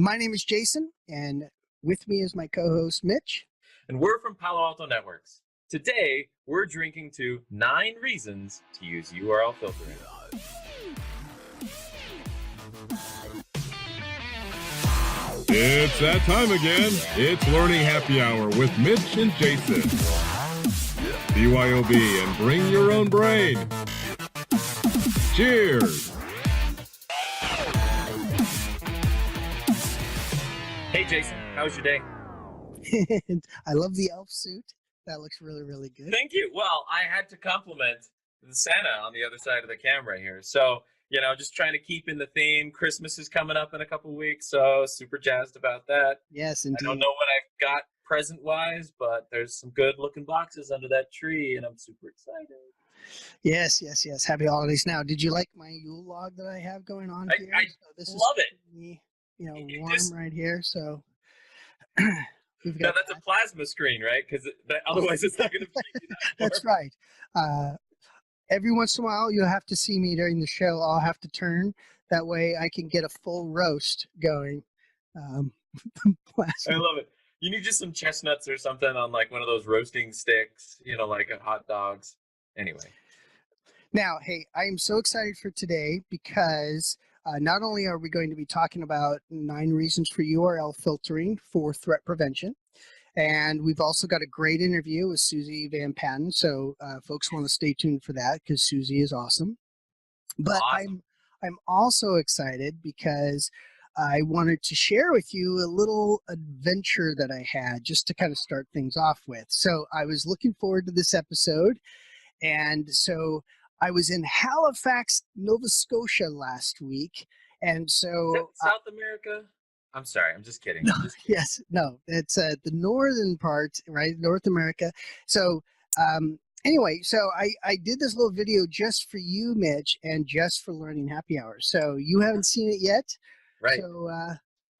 My name is Jason, and with me is my co-host, Mitch. And we're from Palo Alto Networks. Today, we're drinking to 9 reasons to use URL filtering. It's that time again. It's Learning Happy Hour with Mitch and Jason. BYOB and bring your own brain. Cheers. Hey, Jason, how was your day? I love the elf suit. That looks really, really good. Thank you. Well, I had to compliment the Santa on the other side of the camera here. So, just trying to keep in the theme. Christmas is coming up in a couple weeks, so super jazzed about that. Yes, indeed. I don't know what I've got present-wise, but there's some good-looking boxes under that tree, and I'm super excited. Yes. Happy holidays. Now, did you like my Yule log that I have going on here? I love it. Me, warm right here. So we've got. Now that's a plasma screen, right? Because otherwise it's not going to be. That's right. Every once in a while, you'll have to see me during the show. I'll have to turn. That way I can get a full roast going. I love it. You need just some chestnuts or something on like one of those roasting sticks, like hot dogs. Anyway. Now, hey, I am so excited for today because not only are we going to be talking about 9 reasons for URL filtering for threat prevention, and we've also got a great interview with Suzi VanPatten. So folks want to stay tuned for that because Suzi is awesome. But awesome. I'm also excited because I wanted to share with you a little adventure that I had just to kind of start things off with. So I was looking forward to this episode. And so I was in Halifax, Nova Scotia last week. And so is that South America? I'm sorry, I'm just kidding. No, yes, no, it's the northern part, right? North America. So anyway, so I did this little video just for you, Mitch, and just for Learning Happy Hour. So you haven't seen it yet. Right. So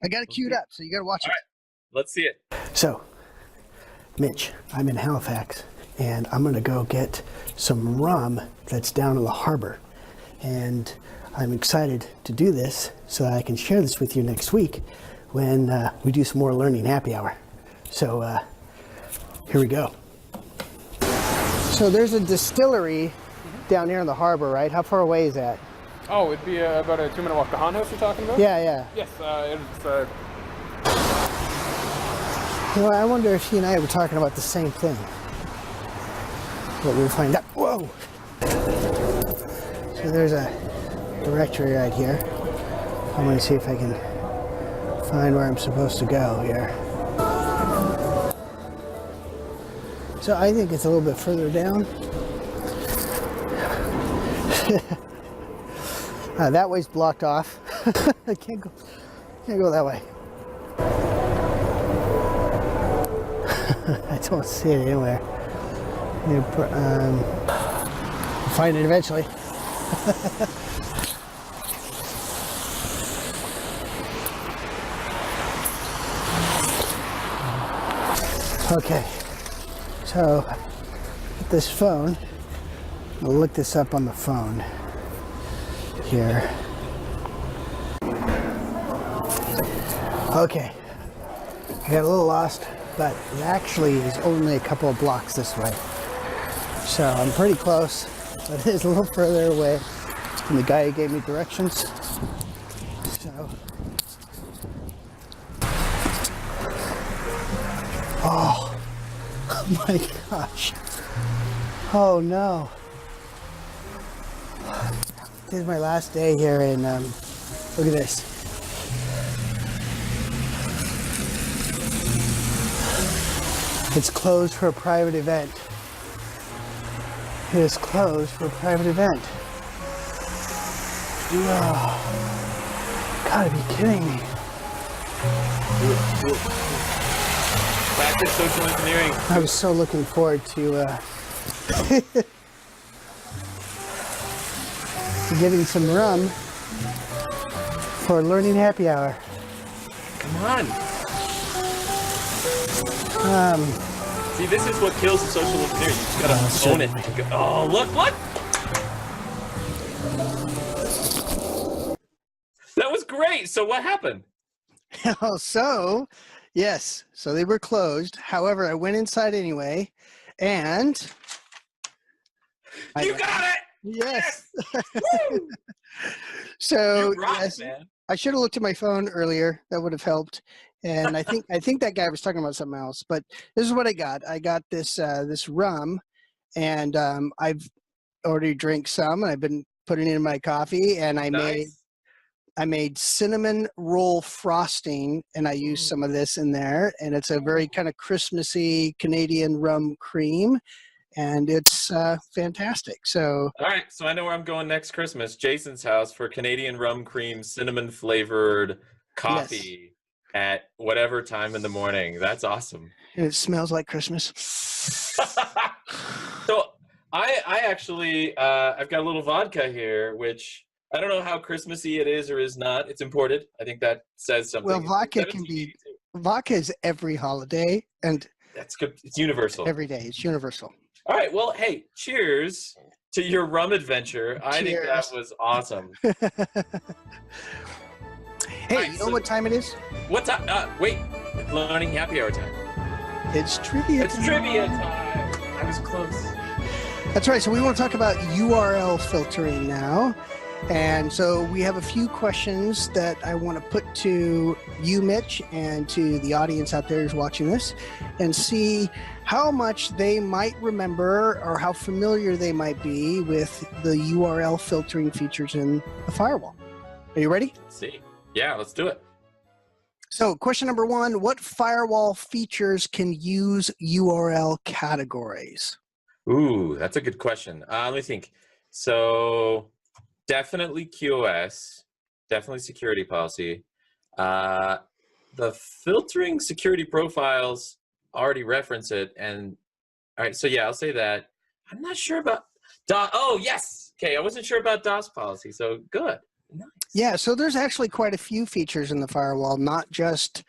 I got it queued up, so you got to watch it. All right, let's see it. So, Mitch, I'm in Halifax, and I'm going to go get some rum that's down in the harbor. And I'm excited to do this so that I can share this with you next week when we do some more Learning Happy Hour. So here we go. So there's a distillery down here in the harbor, right? How far away is that? Oh, it'd be about a 2-minute walk. The Han House you're talking about? Yeah. Yes, it's... Well, I wonder if he and I were talking about the same thing. But we'll find out. Whoa! So there's a directory right here. I'm going to see if I can find where I'm supposed to go here. So I think it's a little bit further down. That way's blocked off. I can't go that way. I don't see it anywhere. I'll find it eventually. Okay, so with this phone, I'll look this up on the phone here. Okay, I got a little lost, but it actually is only a couple of blocks this way. So I'm pretty close, but it is a little further away from the guy who gave me directions. So, oh my gosh. Oh no. This is my last day here and look at this. It's closed for a private event. It is closed for a private event. Oh, gotta be kidding me. Back to social engineering. I was so looking forward to getting some rum for Learning Happy Hour. Come on. See, this is what kills the social engineering. You just gotta own it. Oh, look! That was great. So what happened? So, yes, so they were closed. However, I went inside anyway, and You got it! Yes. Woo! So, You rock, yes, man. I should have looked at my phone earlier. That would have helped. And I think that guy was talking about something else. But this is what I got. I got this this rum, and I've already drank some, and I've been putting it in my coffee. And I made cinnamon roll frosting, and I used some of this in there. And it's a very kind of Christmassy Canadian rum cream, and it's fantastic. So, all right, so I know where I'm going next Christmas. Jason's house for Canadian rum cream, cinnamon flavored coffee at whatever time in the morning. That's awesome. And it smells like Christmas. So I actually I've got a little vodka here, which I don't know how Christmassy it is or is not. It's imported. I think that says something. Well, vodka is every holiday, and that's good. It's universal. Every day, it's universal. All right. Well, hey, cheers to your rum adventure. I think that was awesome. Hey, right, you know what time it is? What time? Wait, it's learning happy hour time. It's trivia time. It's trivia time. I was close. That's right. So we want to talk about URL filtering now. And so we have a few questions that I want to put to you, Mitch, and to the audience out there who's watching this, and see how much they might remember or how familiar they might be with the URL filtering features in the firewall. Are you ready? Let's see. Yeah, let's do it. So question number one, what firewall features can use URL categories? Ooh, that's a good question. Let me think. So definitely QoS, definitely security policy. The filtering security profiles already reference it. And all right, so yeah, I'll say that. I'm not sure about DOS. Oh, yes. Okay, I wasn't sure about DOS policy, so good. Nice. Yeah, so there's actually quite a few features in the firewall, not just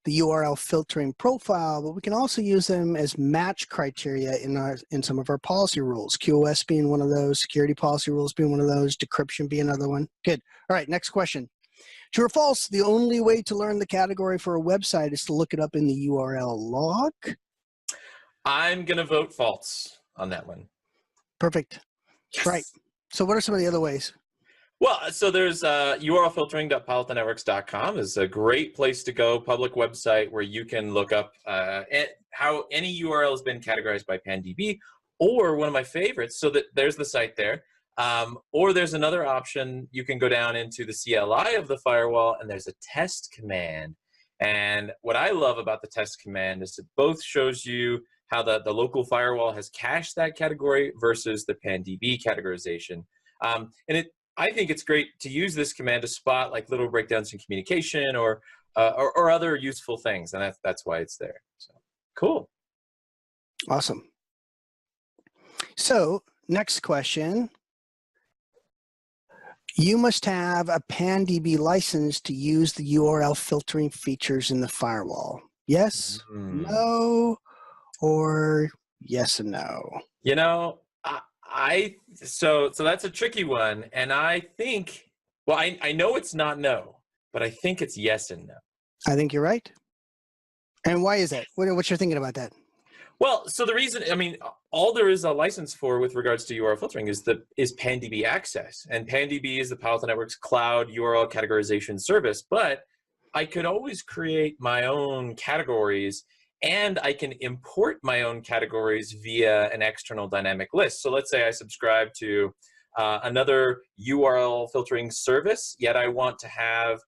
the URL filtering profile, but we can also use them as match criteria in some of our policy rules. QoS being one of those, security policy rules being one of those, decryption being another one. Good. All right, next question. True or false, the only way to learn the category for a website is to look it up in the URL log? I'm going to vote false on that one. Perfect. Yes. Right. So what are some of the other ways? Well, so there's urlfiltering.palotonetworks.com is a great place to go, public website where you can look up how any URL has been categorized by PanDB, or one of my favorites, so that there's the site there. Or there's another option, you can go down into the CLI of the firewall, and there's a test command. And what I love about the test command is it both shows you how the local firewall has cached that category versus the PanDB categorization. And I think it's great to use this command to spot like little breakdowns in communication or other useful things, and that's why it's there. So cool. Awesome. So next question. You must have a PanDB license to use the URL filtering features in the firewall. Yes, no, or yes and no? You know, so that's a tricky one, and I think, well, I know it's not no, but I think it's yes and no. I think you're right. And why is that? What's your thinking about that? Well, so the reason, I mean, all there is a license for with regards to URL filtering is PanDB access, and PanDB is the Palo Alto Network's cloud URL categorization service. But I could always create my own categories, and I can import my own categories via an external dynamic list. So let's say I subscribe to another URL filtering service, yet I want to have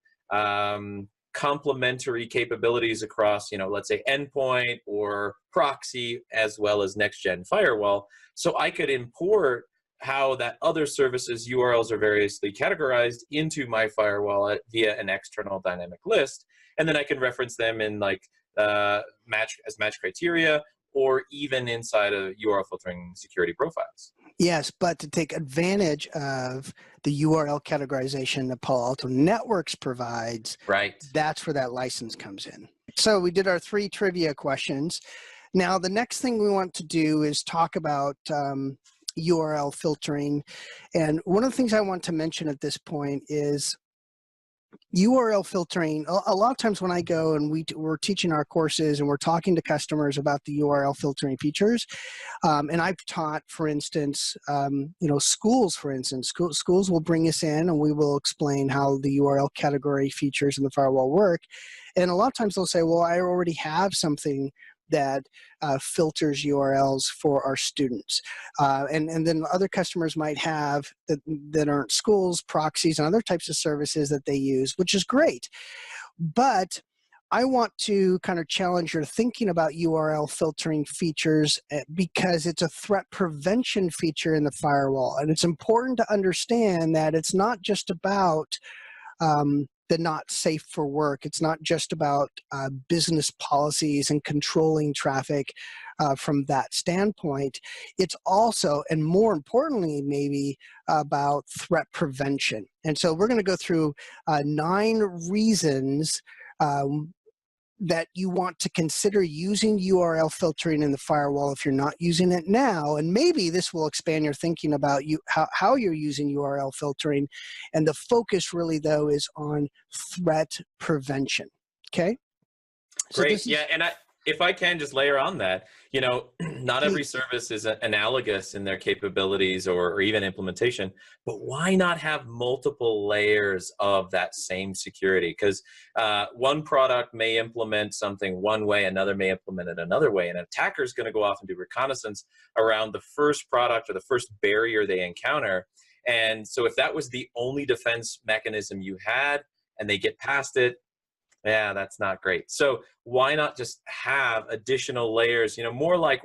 complementary capabilities across, let's say endpoint or proxy, as well as next-gen firewall. So I could import how that other service's URLs are variously categorized into my firewall via an external dynamic list. And then I can reference them in like match criteria, or even inside of URL filtering security profiles. Yes, but to take advantage of the URL categorization that Palo Alto Networks provides, right? That's where that license comes in. So we did our 3 trivia questions. Now the next thing we want to do is talk about URL filtering. And one of the things I want to mention at this point is URL filtering, a lot of times when I go and we're teaching our courses and we're talking to customers about the URL filtering features, and I've taught, for instance, schools, for instance, schools will bring us in and we will explain how the URL category features in the firewall work. And a lot of times they'll say, well, I already have something that filters URLs for our students. And then other customers might have that aren't schools, proxies, and other types of services that they use, which is great. But I want to kind of challenge your thinking about URL filtering features because it's a threat prevention feature in the firewall. And it's important to understand that it's not just about the not safe for work. It's not just about business policies and controlling traffic from that standpoint. It's also, and more importantly, maybe about threat prevention. And so we're going to go through 9 reasons that you want to consider using URL filtering in the firewall if you're not using it now. And maybe this will expand your thinking about how you're using URL filtering. And the focus really, though, is on threat prevention. Okay? Great. Yeah, and if I can just layer on that, not every service is analogous in their capabilities or even implementation, but why not have multiple layers of that same security? Because one product may implement something one way, another may implement it another way, and an attacker is going to go off and do reconnaissance around the first product or the first barrier they encounter. And so if that was the only defense mechanism you had and they get past it, yeah, that's not great. So why not just have additional layers, more like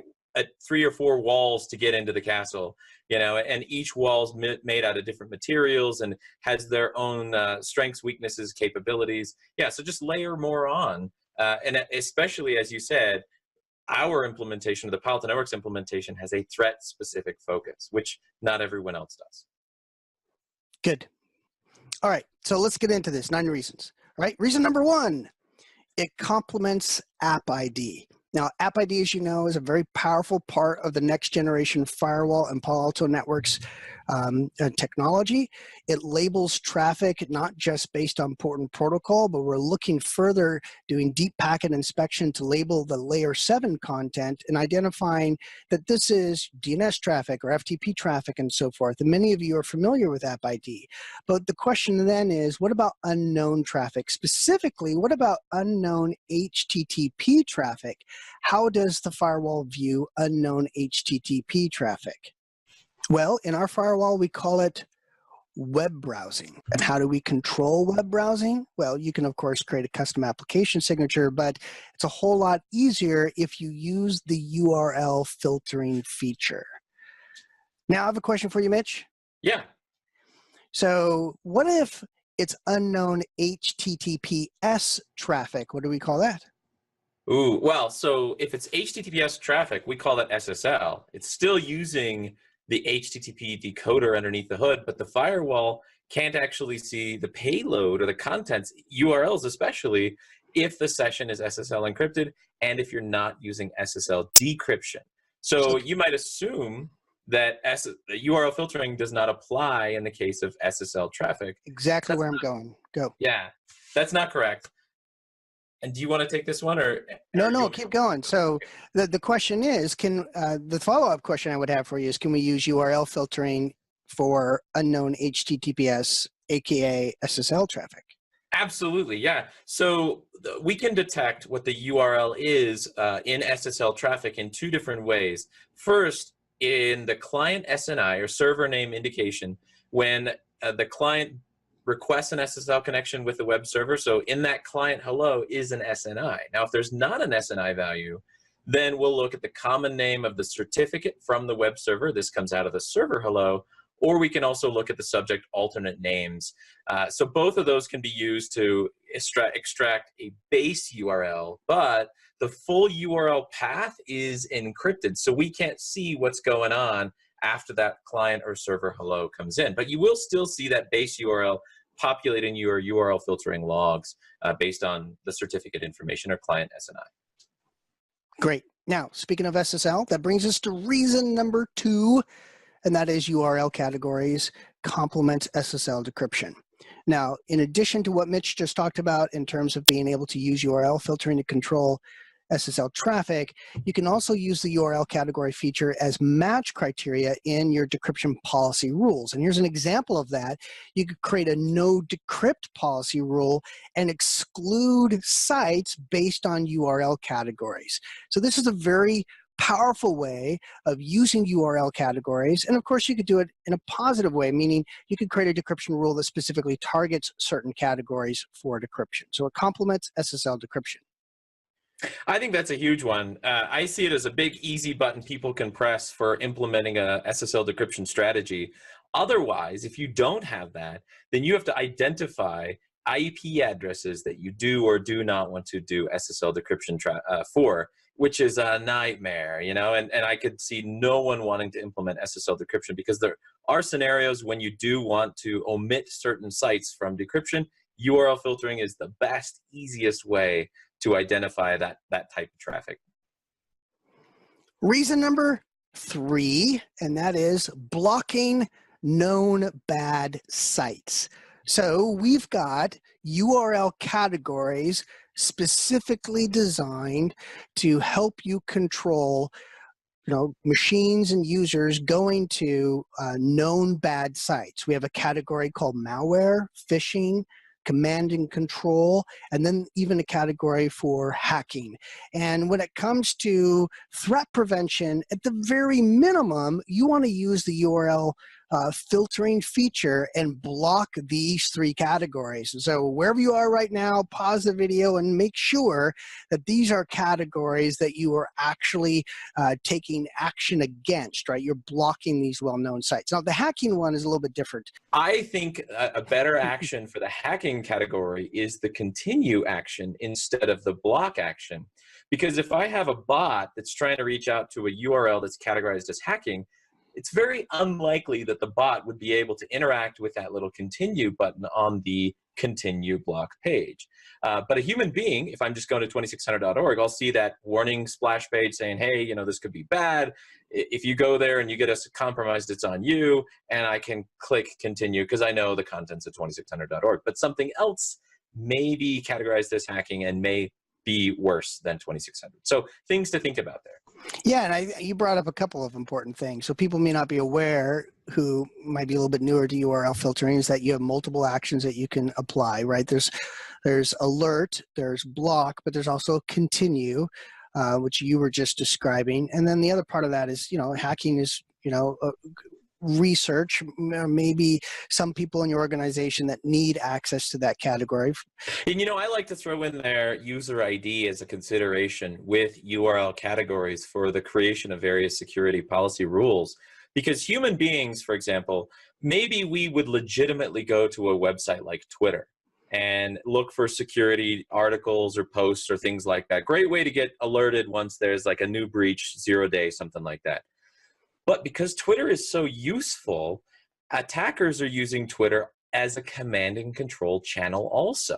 3 or 4 walls to get into the castle, and each wall's made out of different materials and has their own strengths, weaknesses, capabilities. Yeah, so just layer more on. And especially, as you said, our implementation, of the Palo Alto Networks implementation, has a threat-specific focus, which not everyone else does. Good. All right, so let's get into this, 9 reasons. Right? Reason number 1, it complements App ID. Now, App ID, as you know, is a very powerful part of the next generation firewall and Palo Alto Networks technology. It labels traffic not just based on port and protocol, but we're looking further, doing deep packet inspection to label the layer 7 content and identifying that this is DNS traffic or FTP traffic and so forth. And many of you are familiar with App ID. But the question then is, what about unknown traffic? Specifically, what about unknown HTTP traffic? How does the firewall view unknown HTTP traffic? Well, in our firewall, we call it web browsing. And how do we control web browsing? Well, you can, of course, create a custom application signature, but it's a whole lot easier if you use the URL filtering feature. Now, I have a question for you, Mitch. Yeah. So what if it's unknown HTTPS traffic? What do we call that? Ooh, well, so if it's HTTPS traffic, we call that SSL. It's still using the HTTP decoder underneath the hood, but the firewall can't actually see the payload or the contents, URLs especially, if the session is SSL encrypted and if you're not using SSL decryption. So you might assume that URL filtering does not apply in the case of SSL traffic. Exactly where I'm going. Go. Yeah, that's not correct. And do you want to take this one or? No, keep going. So the question is, the follow-up question I would have for you is, can we use URL filtering for unknown HTTPS, aka SSL traffic? Absolutely, yeah. So we can detect what the URL is in SSL traffic in 2 different ways. First, in the client SNI or server name indication, when the client requests an SSL connection with the web server. So in that client hello is an SNI. Now, if there's not an SNI value, then we'll look at the common name of the certificate from the web server. This comes out of the server hello, or we can also look at the subject alternate names. So both of those can be used to extract a base URL, but the full URL path is encrypted. So we can't see what's going on after that client or server hello comes in. But you will still see that base URL populating your URL filtering logs based on the certificate information or client SNI. Great. Now, speaking of SSL, that brings us to reason number 2, and that is URL categories complement SSL decryption. Now, in addition to what Mitch just talked about in terms of being able to use URL filtering to control SSL traffic, you can also use the URL category feature as match criteria in your decryption policy rules. And here's an example of that. You could create a no decrypt policy rule and exclude sites based on URL categories. So this is a very powerful way of using URL categories. And of course, you could do it in a positive way, meaning you could create a decryption rule that specifically targets certain categories for decryption. So it complements SSL decryption. I think that's a huge one. I see it as a big, easy button people can press for implementing a SSL decryption strategy. Otherwise, if you don't have that, then you have to identify IP addresses that you do or do not want to do SSL decryption for, which is a nightmare, you know, and I could see no one wanting to implement SSL decryption because there are scenarios when you do want to omit certain sites from decryption. URL filtering is the best, easiest way to identify that type of traffic. Reason number 3, and that is blocking known bad sites. So we've got URL categories specifically designed to help you control, you know, machines and users going to known bad sites. We have a category called malware, phishing, command and control, and then even a category for hacking. And when it comes to threat prevention, at the very minimum, you want to use the URL filtering feature and block these 3 categories. So wherever you are right now, pause the video and make sure that these are categories that you are actually taking action against, right? You're blocking these well-known sites. Now, the hacking one is a little bit different. I think a better action for the hacking category is the continue action instead of the block action. Because if I have a bot that's trying to reach out to a URL that's categorized as hacking, it's very unlikely that the bot would be able to interact with that little continue button on the continue block page. But a human being, if I'm just going to 2600.org, I'll see that warning splash page saying, hey, you know, this could be bad. If you go there and you get us compromised, it's on you. And I can click continue because I know the contents of 2600.org. But something else may be categorized as hacking and may be worse than 2600. So things to think about there. Yeah, and you brought up a couple of important things. So people may not be aware, who might be a little bit newer to URL filtering, is that you have multiple actions that you can apply, right? There's alert, there's block, but there's also continue, which you were just describing. And then the other part of that is, you know, hacking is, you know, research, maybe some people in your organization that need access to that category. And, you know, I like to throw in there user ID as a consideration with URL categories for the creation of various security policy rules. Because human beings, for example, maybe we would legitimately go to a website like Twitter and look for security articles or posts or things like that. Great way to get alerted once there's like a new breach, 0 day, something like that. But because Twitter is so useful, attackers are using Twitter as a command and control channel also.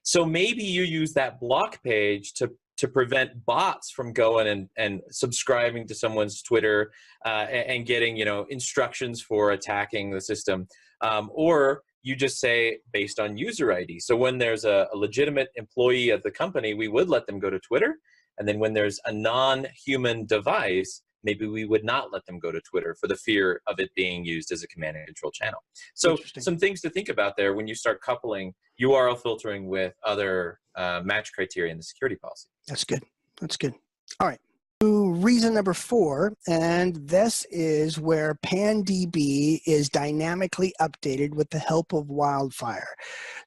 So maybe you use that block page to prevent bots from going and subscribing to someone's Twitter and getting, you know, instructions for attacking the system. Or you just say based on user ID. So when there's a legitimate employee of the company, we would let them go to Twitter. And then when there's a non-human device, maybe we would not let them go to Twitter for the fear of it being used as a command and control channel. So some things to think about there when you start coupling URL filtering with other match criteria in the security policy. That's good. That's good. All right. Reason number 4, and this is where PanDB is dynamically updated with the help of WildFire.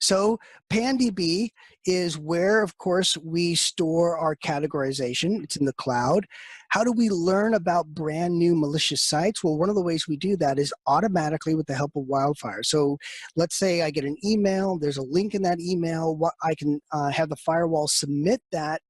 So PanDB is where, of course, we store our categorization. It's in the cloud. How do we learn about brand new malicious sites? Well, one of the ways we do that is automatically with the help of WildFire. So let's say I get an email, there's a link in that email, I can have the firewall submit that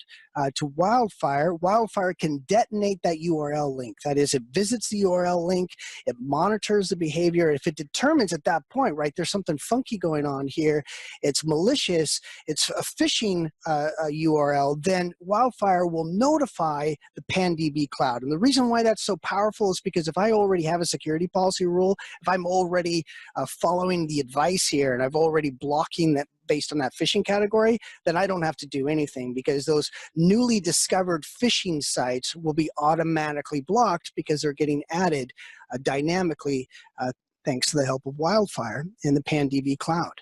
to WildFire. WildFire can detonate that URL link. That is, it visits the URL link, it monitors the behavior. If it determines at that point, right, there's something funky going on here, it's malicious, it's a phishing URL, then WildFire will notify the PanDB cloud. And the reason why that's so powerful is because if I already have a security policy rule, if I'm already following the advice here and I've already blocking that based on that phishing category, then I don't have to do anything, because those newly discovered phishing sites will be automatically blocked because they're getting added dynamically thanks to the help of WildFire in the PanDB cloud.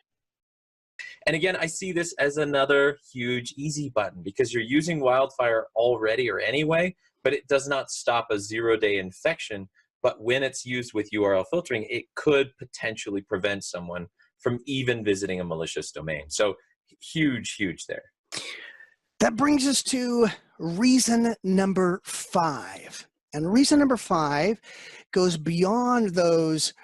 And again, I see this as another huge easy button, because you're using WildFire already or anyway, but it does not stop a zero-day infection. But when it's used with URL filtering, it could potentially prevent someone from even visiting a malicious domain. So huge, huge there. That brings us to reason number 5. And reason number 5 goes beyond those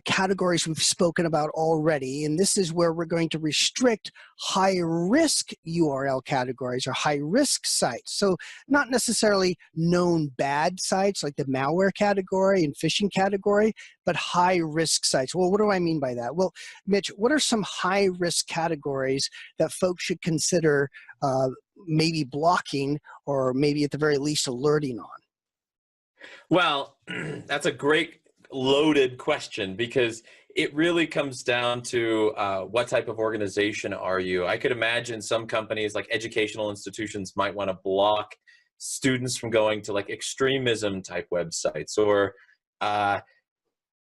categories we've spoken about already, and this is where we're going to restrict high-risk URL categories or high-risk sites. So not necessarily known bad sites like the malware category and phishing category, but high-risk sites. Well, what do I mean by that? Well, Mitch, what are some high-risk categories that folks should consider maybe blocking, or maybe at the very least alerting on? Well, that's a great loaded question, because it really comes down to what type of organization are you. I could imagine some companies like educational institutions might want to block students from going to like extremism type websites, or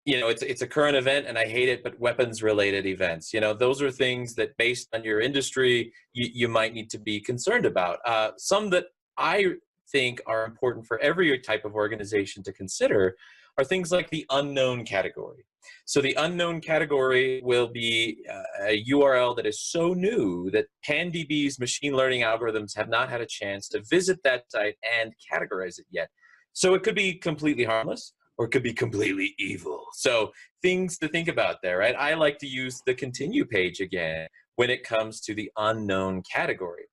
you know, it's a current event and I hate it, but weapons related events. You know, those are things that based on your industry you might need to be concerned about. Some that I think are important for every type of organization to consider are things like the unknown category. So the unknown category will be a URL that is so new that PanDB's machine learning algorithms have not had a chance to visit that site and categorize it yet. So it could be completely harmless, or it could be completely evil. So things to think about there, right? I like to use the continue page again when it comes to the unknown category.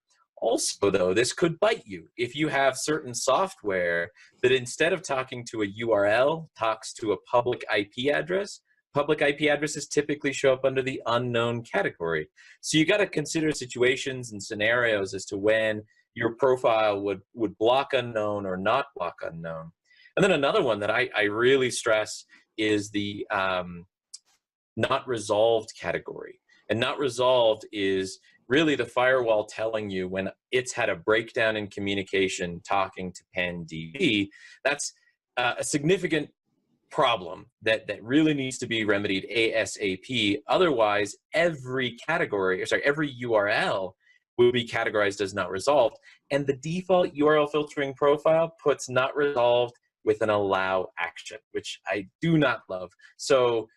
Also, though, this could bite you if you have certain software that instead of talking to a URL, talks to a public IP address. Public IP addresses typically show up under the unknown category. So you got to consider situations and scenarios as to when your profile would block unknown or not block unknown. And then another one that I really stress is the not resolved category. And not resolved is really the firewall telling you when it's had a breakdown in communication talking to PanDB. That's a significant problem that really needs to be remedied ASAP. Otherwise, every category, or sorry, every URL will be categorized as not resolved. And the default URL filtering profile puts not resolved with an allow action, which I do not love. So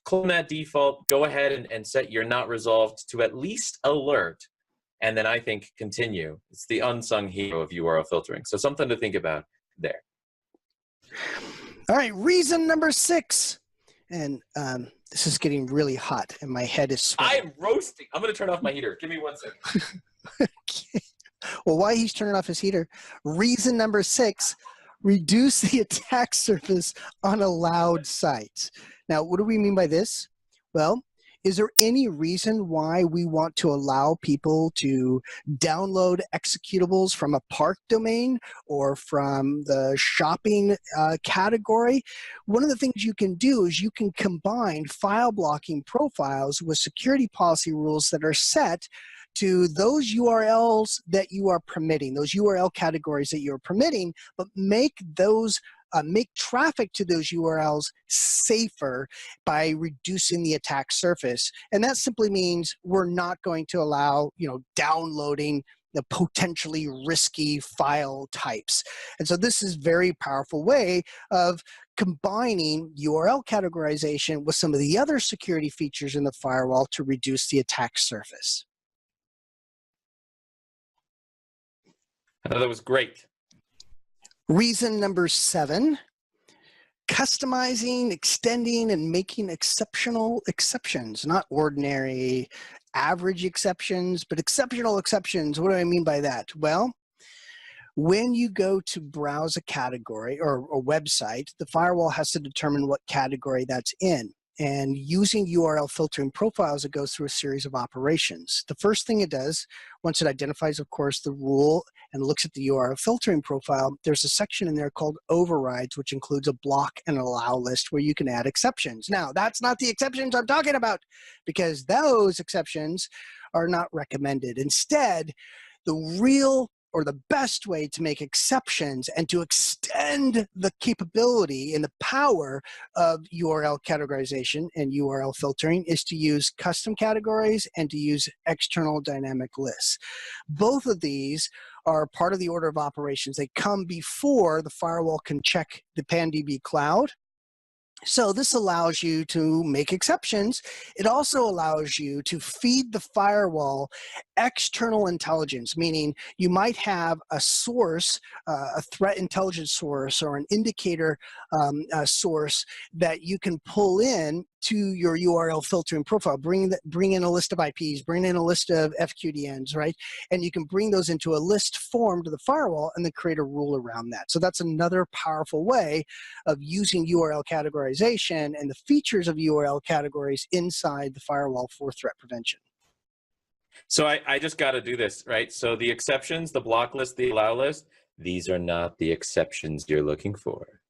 clone that default, go ahead and set your not resolved to at least alert, and then I think continue. It's the unsung hero of URL filtering. So something to think about there. All right, reason number 6. And this is getting really hot and my head is sweating. I'm roasting. I'm going to turn off my heater. Give me 1 second. Okay. Well, while he's turning off his heater, reason number 6, reduce the attack surface on allowed sites. Now, what do we mean by this? Well, is there any reason why we want to allow people to download executables from a park domain or from the shopping category? One of the things you can do is you can combine file blocking profiles with security policy rules that are set to those URLs that you are permitting, those URL categories that you're permitting, but make those make traffic to those URLs safer by reducing the attack surface. And that simply means we're not going to allow, downloading the potentially risky file types. And so this is a very powerful way of combining URL categorization with some of the other security features in the firewall to reduce the attack surface. That was great. Reason number 7, customizing, extending, and making exceptional exceptions, not ordinary, average exceptions, but exceptional exceptions. What do I mean by that? Well, when you go to browse a category or a website, the firewall has to determine what category that's in. And using URL filtering profiles, it goes through a series of operations. The first thing it does, once it identifies, of course, the rule and looks at the URL filtering profile, there's a section in there called overrides, which includes a block and allow list where you can add exceptions. Now, that's not the exceptions I'm talking about, because those exceptions are not recommended. Instead, the real or the best way to make exceptions and to extend the capability and the power of URL categorization and URL filtering is to use custom categories and to use external dynamic lists. Both of these are part of the order of operations. They come before the firewall can check the PanDB cloud. So this allows you to make exceptions. It also allows you to feed the firewall external intelligence, meaning you might have a source, a threat intelligence source or an indicator source that you can pull in to your URL filtering profile. Bring in a list of IPs, bring in a list of FQDNs, right? And you can bring those into a list form to the firewall and then create a rule around that. So that's another powerful way of using URL categorization and the features of URL categories inside the firewall for threat prevention. So I just got to do this, right? So the exceptions, the block list, the allow list, these are not the exceptions you're looking for.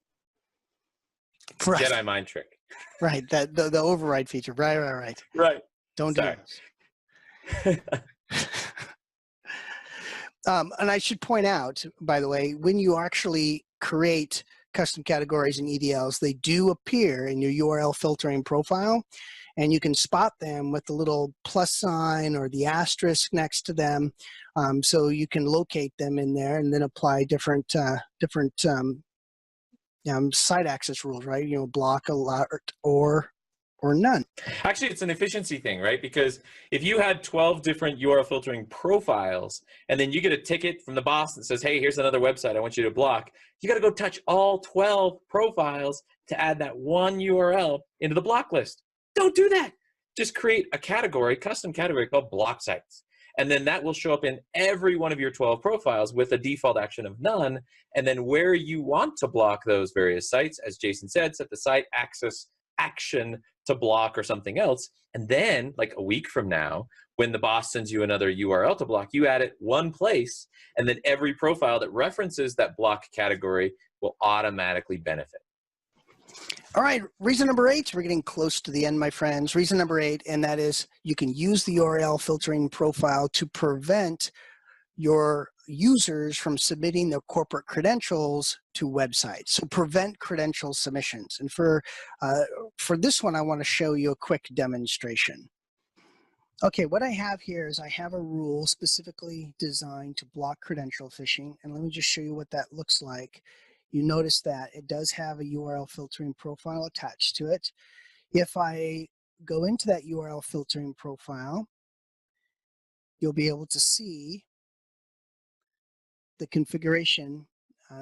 Right. Jedi mind trick. Right, the override feature. Right. Right. Don't Sorry. do this. And I should point out, by the way, when you actually create custom categories and EDLs, they do appear in your URL filtering profile, and you can spot them with the little plus sign or the asterisk next to them, so you can locate them in there and then apply different site access rules, right? You know, block, allow, or none. Actually, it's an efficiency thing, right? Because if you had 12 different URL filtering profiles, and then you get a ticket from the boss that says, hey, here's another website I want you to block, you got to go touch all 12 profiles to add that one URL into the block list. Don't do that. Just create a category, custom category called block sites. And then that will show up in every one of your 12 profiles with a default action of none. And then where you want to block those various sites, as Jason said, set the site access action to block or something else. And then like a week from now, when the boss sends you another URL to block, you add it one place, and then every profile that references that block category will automatically benefit. All right, reason number 8, we're getting close to the end, my friends. Reason number 8, and that is you can use the URL filtering profile to prevent your users from submitting their corporate credentials to websites. So prevent credential submissions. And for this one, I want to show you a quick demonstration. Okay, what I have here is I have a rule specifically designed to block credential phishing. And let me just show you what that looks like. You notice that it does have a URL filtering profile attached to it. If I go into that URL filtering profile, you'll be able to see the configuration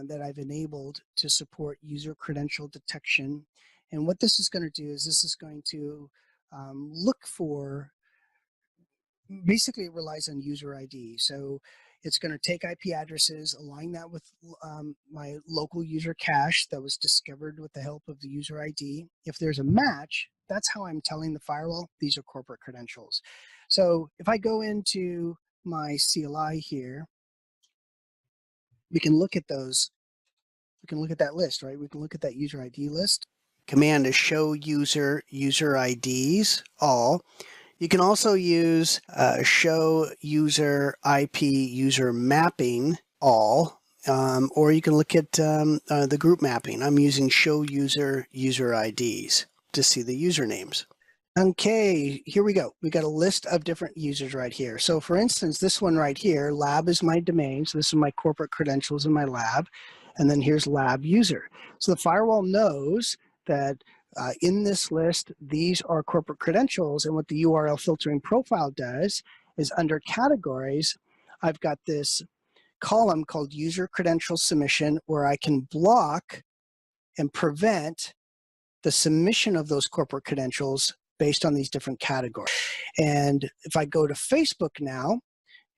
that I've enabled to support user credential detection. And what this is going to do is this is going to look for, basically it relies on user ID. So it's going to take IP addresses, align that with my local user cache that was discovered with the help of the user ID. If there's a match, that's how I'm telling the firewall these are corporate credentials. So if I go into my CLI here, we can look at those. We can look at that list, right? We can look at that user ID list. Command is show user IDs all. You can also use show user IP user mapping all, or you can look at the group mapping. I'm using show user IDs to see the usernames. Okay, here we go. We got a list of different users right here. So for instance, this one right here, lab is my domain. So this is my corporate credentials in my lab. And then here's lab user. So the firewall knows that in this list, these are corporate credentials. And what the URL filtering profile does is under categories, I've got this column called user credential submission where I can block and prevent the submission of those corporate credentials based on these different categories. And if I go to Facebook now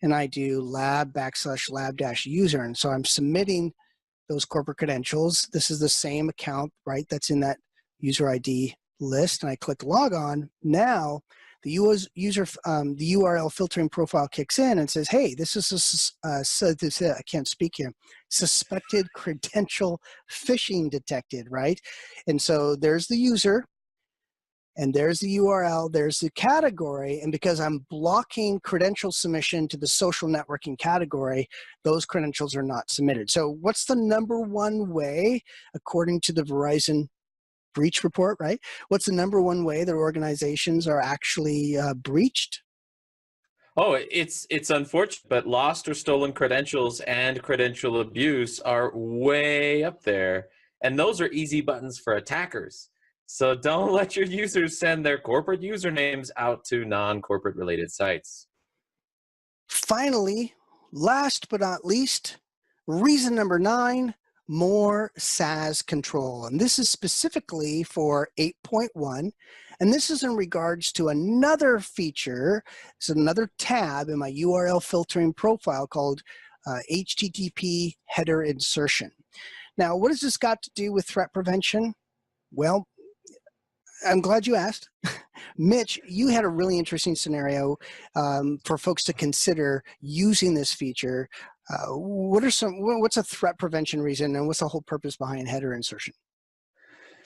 and I do lab/lab-user, and so I'm submitting those corporate credentials, this is the same account, right, that's in that user ID list and I click log on, now the URL filtering profile kicks in and says, hey, this is I can't speak here, suspected credential phishing detected, right? And so there's the user, and there's the URL, there's the category, and because I'm blocking credential submission to the social networking category, those credentials are not submitted. So what's the number one way, according to the Verizon breach report, right? What's the number one way that organizations are actually breached? Oh, it's unfortunate, but lost or stolen credentials and credential abuse are way up there. And those are easy buttons for attackers. So don't let your users send their corporate usernames out to non-corporate related sites. Finally, last but not least, reason number 9, more SaaS control. And this is specifically for 8.1. And this is in regards to another feature. It's another tab in my URL filtering profile called HTTP header insertion. Now, what has this got to do with threat prevention? Well, I'm glad you asked. Mitch, you had a really interesting scenario for folks to consider using this feature. What's a threat prevention reason, and what's the whole purpose behind header insertion?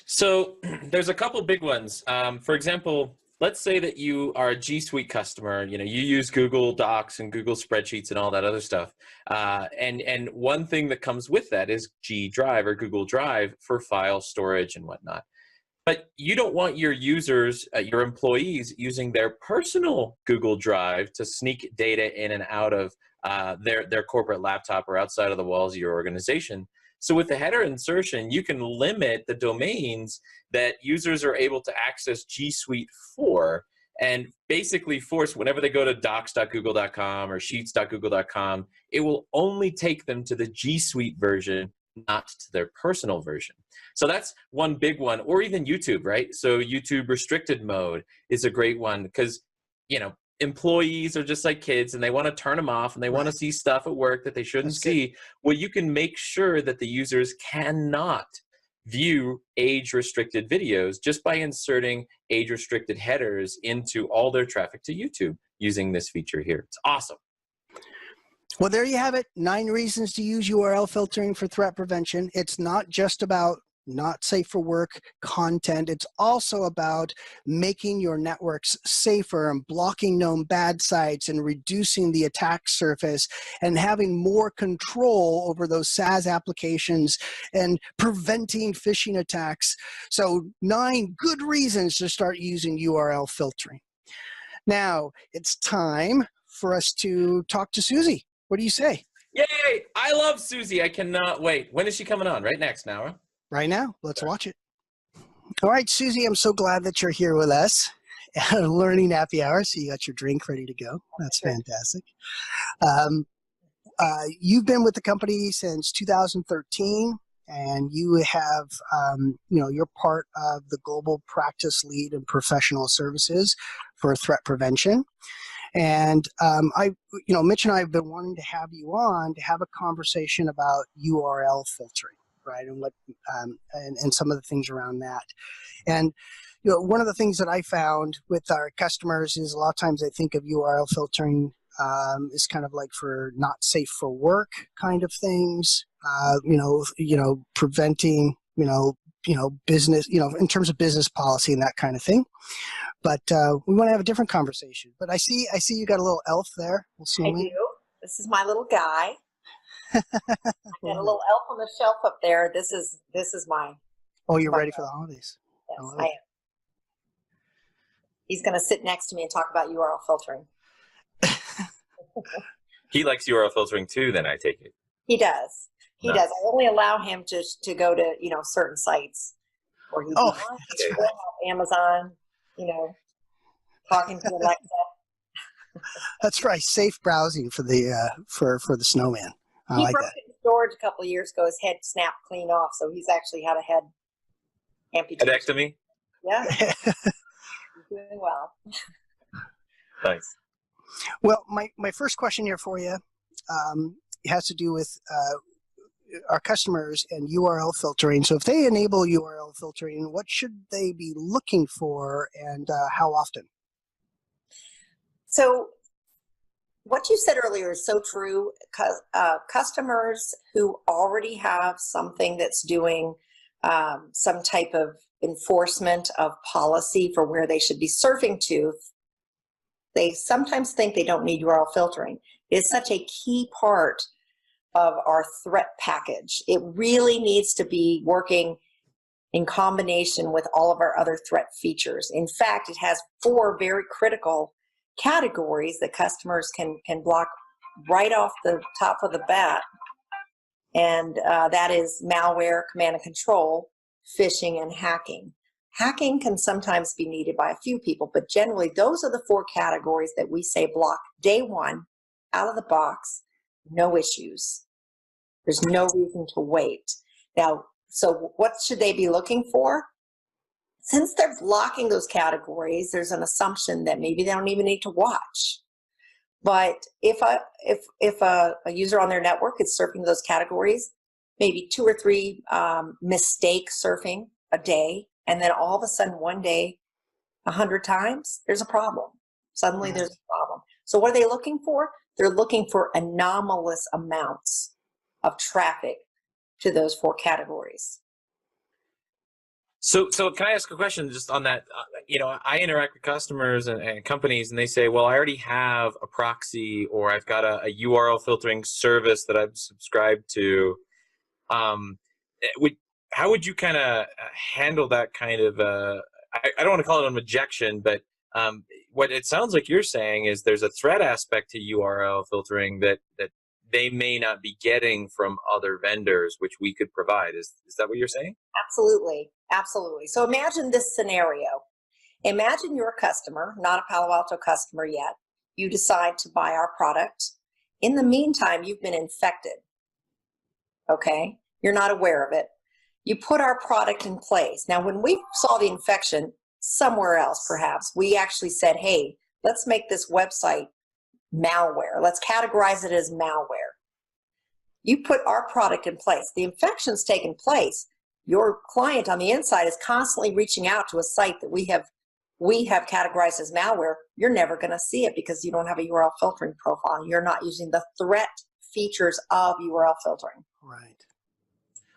So there's a couple big ones. For example, let's say that you are a G Suite customer. You use Google Docs and Google Spreadsheets and all that other stuff. And one thing that comes with that is G Drive or Google Drive for file storage and whatnot. But you don't want your users, your employees, using their personal Google Drive to sneak data in and out of their corporate laptop or outside of the walls of your organization. So with the header insertion, you can limit the domains that users are able to access G Suite for, and basically force, whenever they go to docs.google.com or sheets.google.com, it will only take them to the G Suite version, not to their personal version. So that's one big one. Or even YouTube, right? So YouTube restricted mode is a great one because, employees are just like kids and they want to turn them off and they want to see stuff at work that they shouldn't see. Well, you can make sure that the users cannot view age-restricted videos just by inserting age-restricted headers into all their traffic to YouTube using this feature here. It's awesome. Well, there you have it. 9 reasons to use URL filtering for threat prevention. It's not just about not safe for work content. It's also about making your networks safer and blocking known bad sites and reducing the attack surface and having more control over those SaaS applications and preventing phishing attacks. So 9 good reasons to start using URL filtering. Now it's time for us to talk to Suzi. What do you say? Yay! I love Suzi. I cannot wait. When is she coming on? Right next now, huh? Right now. Let's watch it. All right, Suzi, I'm so glad that you're here with us at Learning Happy Hour. So you got your drink ready to go. That's fantastic. You've been with the company since 2013, and you have, you're part of the global practice lead in professional services for threat prevention. And Mitch and I have been wanting to have you on to have a conversation about URL filtering, right? And what and some of the things around that. And one of the things that I found with our customers is a lot of times they think of URL filtering is kind of like for not safe for work kind of things. Preventing business, in terms of business policy and that kind of thing. But we want to have a different conversation. But I see you got a little elf there. I do. This is my little guy. I got a little elf on the shelf up there. This is mine. Oh, you're ready for the holidays. Yes, I am. He's going to sit next to me and talk about URL filtering. He likes URL filtering too, then I take it. He does. He does. I only allow him to go to, certain sites where he can Amazon, talking to Alexa. That's right. Safe browsing for the for the snowman. He broke it in storage a couple of years ago. His head snapped clean off, so he's actually had a head amputation. Headectomy? Yeah. He's doing well. Nice. Well, my first question here for you has to do with our customers and URL filtering. So if they enable URL filtering, what should they be looking for, and how often? So what you said earlier is so true. Customers who already have something that's doing some type of enforcement of policy for where they should be surfing to, they sometimes think they don't need URL filtering. It's such a key part of our threat package. It really needs to be working in combination with all of our other threat features. In fact, it has 4 very critical categories that customers can block right off the top of the bat. And that is malware, command and control, phishing, and hacking. Hacking can sometimes be needed by a few people, but generally those are the 4 categories that we say block day one, out of the box, no issues. There's no reason to wait. Now, so what should they be looking for? Since they're blocking those categories, there's an assumption that maybe they don't even need to watch. But if a user on their network is surfing those categories, maybe 2 or 3 mistake surfing a day, and then all of a sudden one day, 100 times, there's a problem. Suddenly there's a problem. So what are they looking for? They're looking for anomalous amounts of traffic to those 4 categories. So can I ask a question just on that? I interact with customers and companies, and they say, well, I already have a proxy, or I've got a URL filtering service that I've subscribed to. How would you kind of handle that kind of, I don't want to call it an objection, but what it sounds like you're saying is there's a threat aspect to URL filtering that they may not be getting from other vendors, which we could provide. Is that what you're saying? Absolutely. Absolutely. So imagine this scenario. Imagine you're a customer, not a Palo Alto customer yet. You decide to buy our product. In the meantime, you've been infected. Okay? You're not aware of it. You put our product in place. Now, when we saw the infection somewhere else, perhaps, we actually said, hey, let's make this website malware. Let's categorize it as malware. You put our product in place. The infection's taken place. Your client on the inside is constantly reaching out to a site that we have categorized as malware. You're never going to see it because you don't have a URL filtering profile. You're not using the threat features of URL filtering. Right.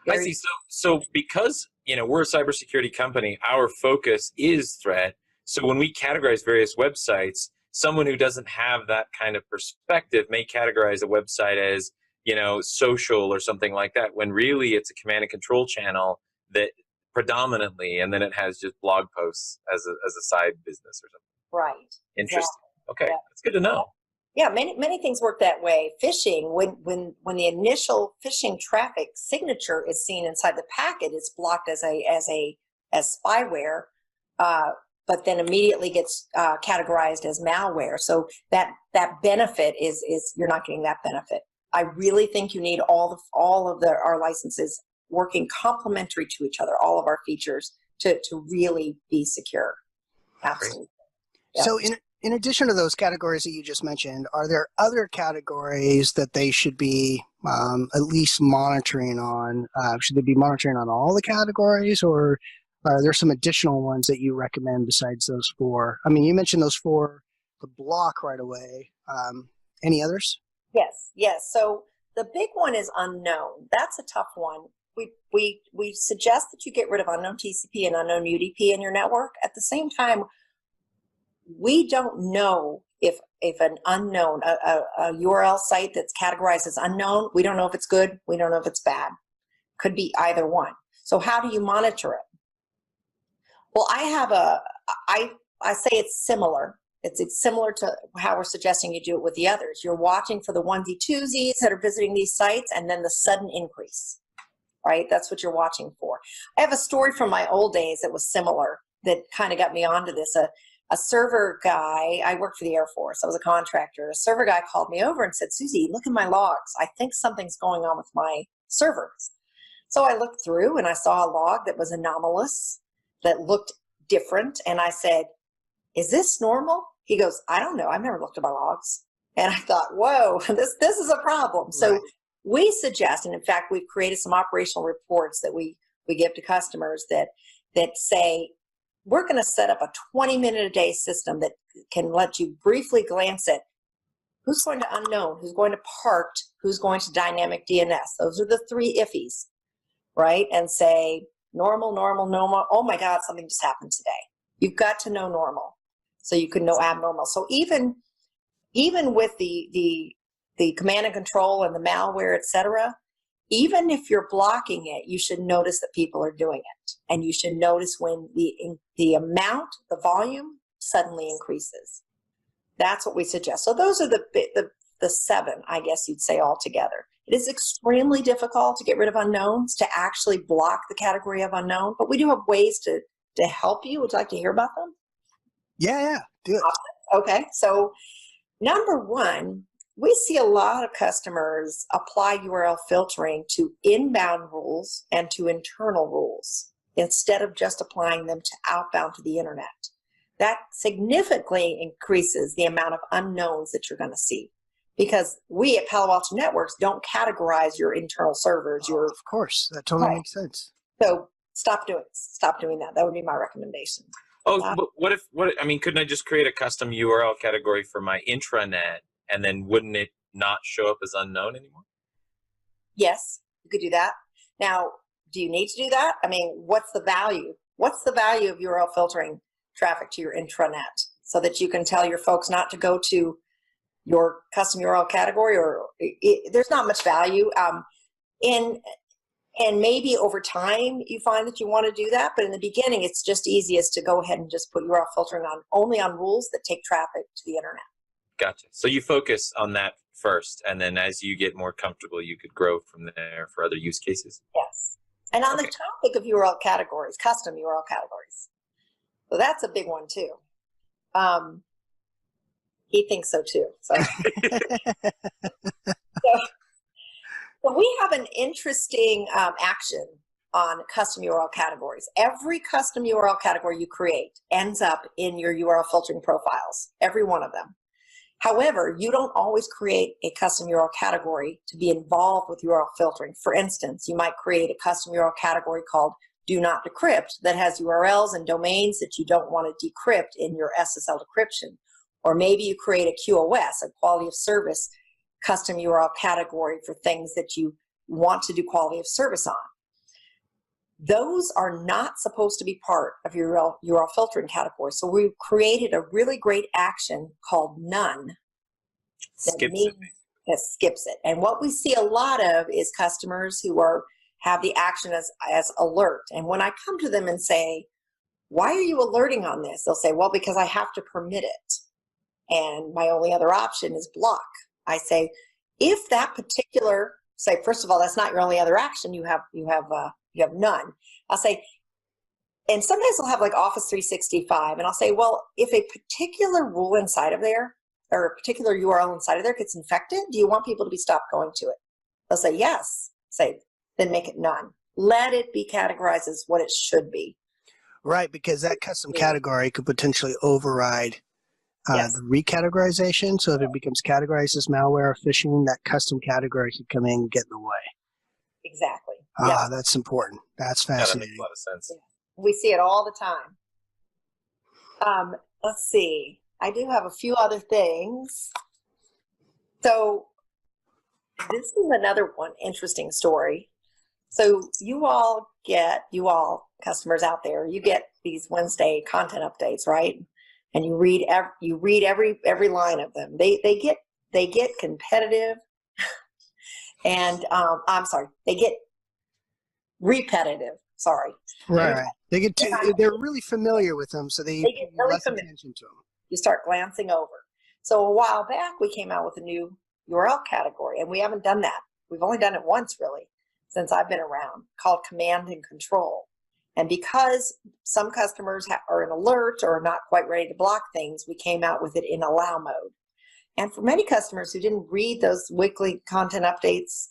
I see. So because we're a cybersecurity company, our focus is threat. So when we categorize various websites, someone who doesn't have that kind of perspective may categorize a website as social or something like that, when really it's a command and control channel that predominantly, and then it has just blog posts as a side business or something. Right. Interesting. Yeah. Okay. Yeah. That's good to know. Yeah, many things work that way. Phishing, when the initial phishing traffic signature is seen inside the packet, it's blocked as spyware, but then immediately gets categorized as malware. So that benefit is you're not getting that benefit. I really think you need all of our licenses working complementary to each other, all of our features to really be secure. Absolutely. Yeah. So in addition to those categories that you just mentioned, are there other categories that they should be at least monitoring on? Should they be monitoring on all the categories, or are there some additional ones that you recommend besides those 4? I mean, you mentioned those 4 to block right away. Any others? Yes. So the big one is unknown. That's a tough one. We suggest that you get rid of unknown TCP and unknown UDP in your network. At the same time, we don't know if an unknown, a URL site that's categorized as unknown, we don't know if it's good, we don't know if it's bad. Could be either one. So how do you monitor it? Well, I say it's similar. It's similar to how we're suggesting you do it with the others. You're watching for the onesie twosies that are visiting these sites, and then the sudden increase, right? That's what you're watching for. I have a story from my old days that was similar that kind of got me onto this. A server guy, I worked for the Air Force, I was a contractor. A server guy called me over and said, Suzi, look at my logs. I think something's going on with my servers. So I looked through and I saw a log that was anomalous, that looked different. And I said, is this normal? He goes, I don't know. I've never looked at my logs. And I thought, whoa, this is a problem. So we suggest, and in fact, we've created some operational reports that we give to customers that say, we're going to set up a 20-minute-a-day system that can let you briefly glance at who's going to unknown, who's going to parked, who's going to dynamic DNS. Those are the 3 iffies, right? And say, normal, normal, normal. Oh my God, something just happened today. You've got to know normal so you can know abnormal. So even with the command and control and the malware, et cetera, even if you're blocking it, you should notice that people are doing it. And you should notice when the amount, the volume suddenly increases. That's what we suggest. So those are the 7, I guess you'd say, altogether. It is extremely difficult to get rid of unknowns, to actually block the category of unknown, but we do have ways to help you. Would you like to hear about them? Yeah, do it. Okay, so number 1, we see a lot of customers apply URL filtering to inbound rules and to internal rules instead of just applying them to outbound to the internet. That significantly increases the amount of unknowns that you're going to see, because we at Palo Alto Networks don't categorize your internal servers. Of course, that totally makes sense. So stop doing that. That would be my recommendation. Oh, but couldn't I just create a custom URL category for my intranet, and then wouldn't it not show up as unknown anymore? Yes, you could do that. Now, do you need to do that? I mean, what's the value? What's the value of URL filtering traffic to your intranet so that you can tell your folks not to go to your custom URL category? Or there's not much value. And maybe over time you find that you want to do that, but in the beginning it's just easiest to go ahead and just put URL filtering only on rules that take traffic to the internet. Gotcha. So you focus on that first, and then as you get more comfortable, you could grow from there for other use cases. Yes. And on the topic of URL categories, custom URL categories, so that's a big one too. He thinks so too. So, so we have an interesting action on custom URL categories. Every custom URL category you create ends up in your URL filtering profiles, every one of them. However, you don't always create a custom URL category to be involved with URL filtering. For instance, you might create a custom URL category called Do Not Decrypt that has URLs and domains that you don't want to decrypt in your SSL decryption. Or maybe you create a QoS, a quality of service custom URL category for things that you want to do quality of service on. Those are not supposed to be part of your URL filtering category. So we created a really great action called None. That skips it. And what we see a lot of is customers who have the action as alert. And when I come to them and say, why are you alerting on this? They'll say, well, because I have to permit it. And my only other option is block. I say, if that particular, first of all, that's not your only other action. You have none. I'll say, and sometimes I'll have like Office 365, and I'll say, well, if a particular rule inside of there, or a particular URL inside of there gets infected, do you want people to be stopped going to it? They'll say, yes. Then make it none. Let it be categorized as what it should be. Right, because that custom category could potentially override the recategorization. So if it becomes categorized as malware or phishing, that custom category could come in and get in the way. Exactly. That's important. That's fascinating. That makes a lot of sense. We see it all the time. Let's see. I do have a few other things. So this is another one interesting story. So you all customers out there, you get these Wednesday content updates, right? And you read every line of them. They get competitive, and they get repetitive. Sorry. Right. They get they're really familiar with them, so they get really less attention to them. You start glancing over. So a while back, we came out with a new URL category, and we haven't done that. We've only done it once, really, since I've been around, called Command and Control. And because some customers are in alert or not quite ready to block things, we came out with it in allow mode. And for many customers who didn't read those weekly content updates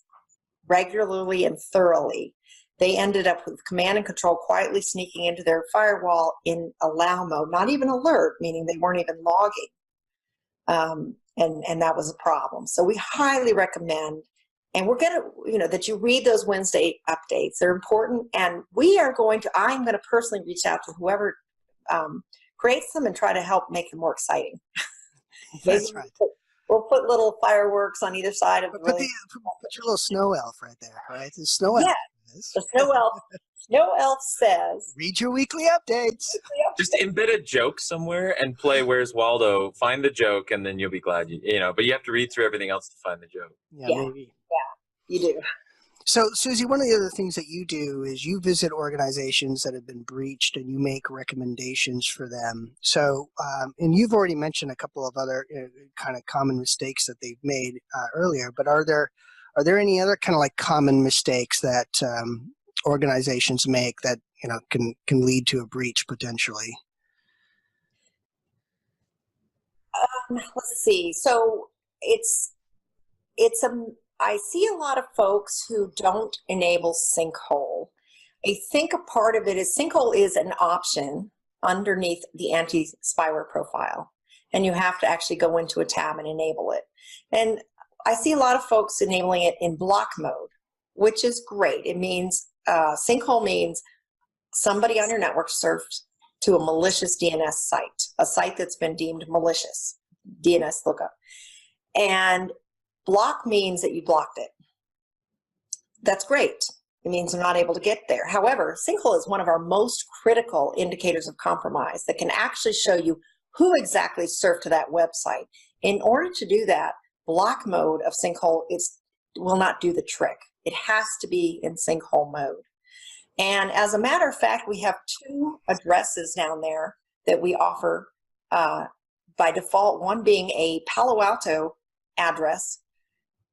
regularly and thoroughly, they ended up with Command and Control quietly sneaking into their firewall in allow mode, not even alert, meaning they weren't even logging. And that was a problem. So we highly recommend And we're going to, that you read those Wednesday updates. They're important. And I'm going to personally reach out to whoever creates them and try to help make them more exciting. That's right. We'll put little fireworks on either side of Put the put your little snow elf right there, right? The snow elf. The snow elf. Snow elf says, read your weekly updates. Just embed a joke somewhere and play Where's Waldo. Find the joke, and then you'll be glad but you have to read through everything else to find the joke. Yeah, maybe. Yeah, you do. So, Suzi, one of the other things that you do is you visit organizations that have been breached and you make recommendations for them. So, and you've already mentioned a couple of other kind of common mistakes that they've made earlier, but are there any other kind of like common mistakes that organizations make that, can lead to a breach potentially? Let's see. So I see a lot of folks who don't enable Sinkhole. I think a part of it is Sinkhole is an option underneath the anti-spyware profile, and you have to actually go into a tab and enable it. And I see a lot of folks enabling it in block mode, which is great. It means Sinkhole means somebody on your network surfed to a malicious DNS site, a site that's been deemed malicious, DNS lookup. And block means that you blocked it. That's great. It means they're not able to get there. However, Sinkhole is one of our most critical indicators of compromise that can actually show you who exactly surfed to that website. In order to do that, block mode of Sinkhole will not do the trick. It has to be in Sinkhole mode. And as a matter of fact, we have 2 addresses down there that we offer by default, one being a Palo Alto address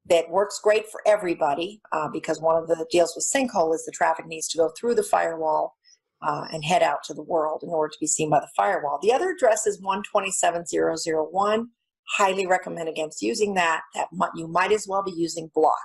that works great for everybody because one of the deals with Sinkhole is the traffic needs to go through the firewall and head out to the world in order to be seen by the firewall. The other address is 127.0.0.1. Highly recommend against using that. You might as well be using block.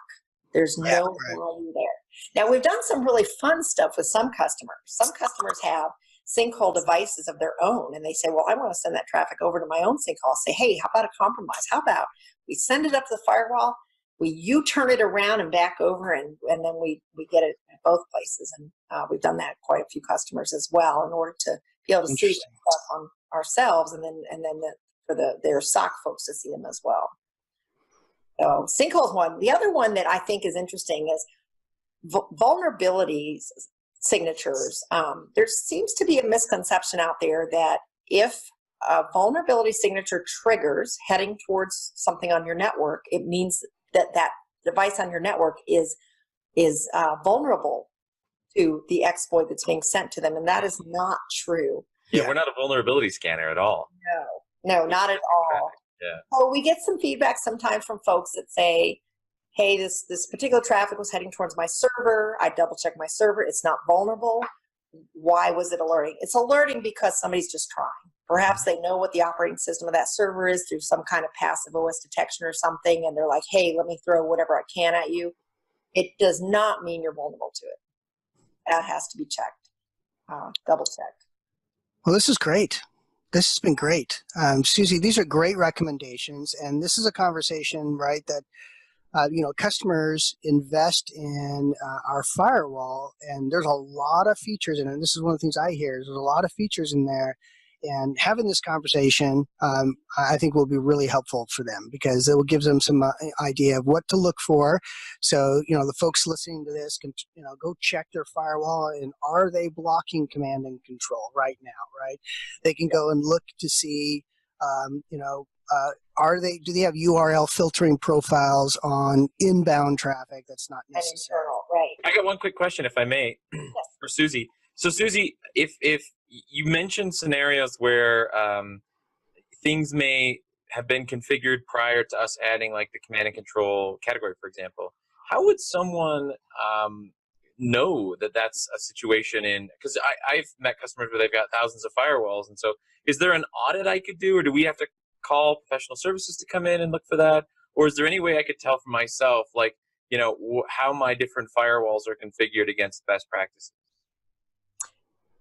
There's no value there. Now, we've done some really fun stuff with some customers. Some customers have Sinkhole devices of their own, and they say, well, I want to send that traffic over to my own Sinkhole. I'll say, hey, how about a compromise? How about we send it up to the firewall, we U-turn it around and back over, and then we get it at both places. And we've done that quite a few customers as well in order to be able to see stuff on ourselves, and then for their SOC folks to see them as well. So Sinkhole's one. The other one that I think is interesting is vulnerabilities signatures. There seems to be a misconception out there that if a vulnerability signature triggers heading towards something on your network, it means that that device on your network is vulnerable to the exploit that's being sent to them, and that is not true. Yeah, we're not a vulnerability scanner at all. No, not at all. Yeah. So we get some feedback sometimes from folks that say, hey, this particular traffic was heading towards my server. I double checked my server. It's not vulnerable. Why was it alerting? It's alerting because somebody's just trying. Perhaps they know what the operating system of that server is through some kind of passive OS detection or something, and they're like, hey, let me throw whatever I can at you. It does not mean you're vulnerable to it. That has to be checked, double checked. Well, this is great. This has been great. Suzi, these are great recommendations, and this is a conversation, right, that customers invest in our firewall, and there's a lot of features in it. And this is one of the things I hear. There's a lot of features in there, and having this conversation, I think will be really helpful for them because it will give them some idea of what to look for. So, the folks listening to this can, go check their firewall and are they blocking command and control right now, right? They can go and look to see, do they have URL filtering profiles on inbound traffic that's not necessary? Right. I got one quick question, if I may, Yes. for Suzi. So, Suzi, if you mentioned scenarios where things may have been configured prior to us adding like the command and control category, for example, how would someone know that that's a situation because I've met customers where they've got thousands of firewalls, and so is there an audit I could do, or do we have to call professional services to come in and look for that? Or is there any way I could tell for myself, like, how my different firewalls are configured against best practices?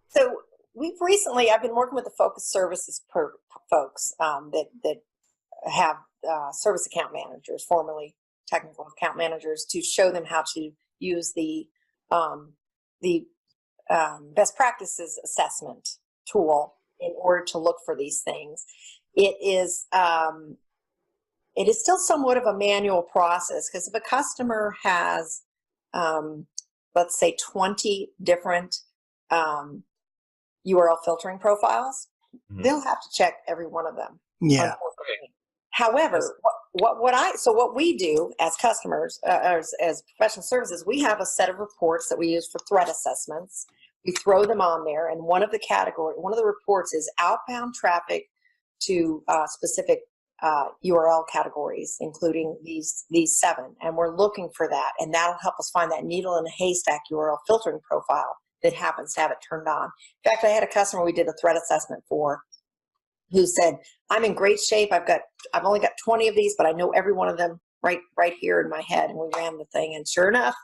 So I've been working with the focus services folks that have service account managers, formerly technical account managers to show them how to use the best practices assessment tool in order to look for these things. It is still somewhat of a manual process, because if a customer has, let's say, 20 different URL filtering profiles, they'll have to check every one of them. Yeah. However, what we do as customers, as professional services, we have a set of reports that we use for threat assessments. We throw them on there, and one of the reports is outbound traffic to specific URL categories, including these 7, and we're looking for that, and that'll help us find that needle in a haystack URL filtering profile that happens to have it turned on. In fact, I had a customer we did a threat assessment for who said, I'm in great shape. I've only got 20 of these, but I know every one of them right here in my head. And we ran the thing, and sure enough,